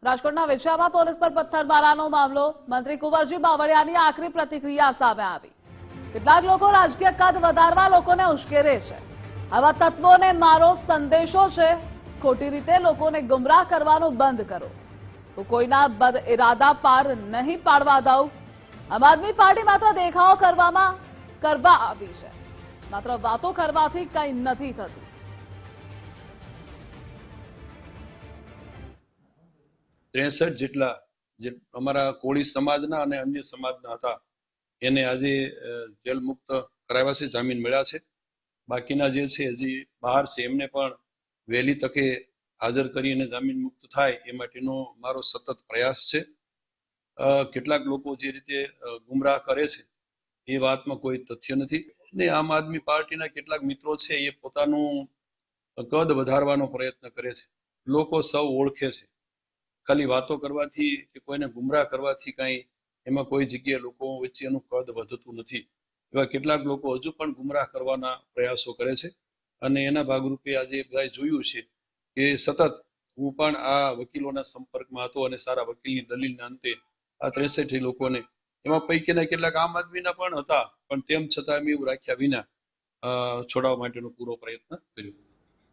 રાજકોટના વિછિયામાં પોલીસ પર પથ્થરમારાનો મામલો, મંત્રી કુંવરજી બાવળિયાની આકરી પ્રતિક્રિયા સામે આવી। કેટલાક લોકો રાજકીય કદ વધારવા લોકોને ઉશ્કેરે છે। આવા તત્વોને મારો સંદેશો છે, ખોટી રીતે લોકોને ગુમરાહ કરવાનું બંધ કરો। હું કોઈના બદ ઇરાદા પાર નહીં પાડવા દઉં। આમ આદમી પાર્ટી માત્ર દેખાવો કરવા આવી છે, માત્ર વાતો કરવાથી કંઈ નથી થતું। જેટલા જે અમારા કોળી સમાજના અને અન્ય સમાજના હતા એને આજે જેલ મુક્ત કરાવ્યા છે, જામીન મળ્યા છે। બાકીના જે છે હજી બહાર છે એમને પણ વહેલી તકે હાજર કરી અને જામીન મુક્ત થાય એ માટેનો મારો સતત પ્રયાસ છે। કેટલાક લોકો જે રીતે ગુમરાહ કરે છે એ વાતમાં કોઈ તથ્ય નથી ને આમ આદમી પાર્ટીના કેટલાક મિત્રો છે એ પોતાનું કદ વધારવાનો પ્રયત્ન કરે છે। લોકો સૌ ઓળખે છે, ખાલી વાતો કરવાથી કે કોઈને ગુમરાહ કરવાથી કાંઈ એમાં કોઈ જગ્યાએ લોકો વચ્ચે એનું કદ વધતું નથી। એવા કેટલાક લોકો હજુ પણ ગુમરાહ કરવાના પ્રયાસો કરે છે અને એના ભાગરૂપે આજે બધાએ જોયું છે કે સતત હું પણ આ વકીલોના સંપર્કમાં હતો અને સારા વકીલની દલીલના અંતે આ 63 લોકોને, એમાં પૈકીના કેટલાક આમ આદમીના પણ હતા, પણ તેમ છતાં અમે એવું રાખ્યા વિના છોડાવવા માટેનો પૂરો પ્રયત્ન કર્યો।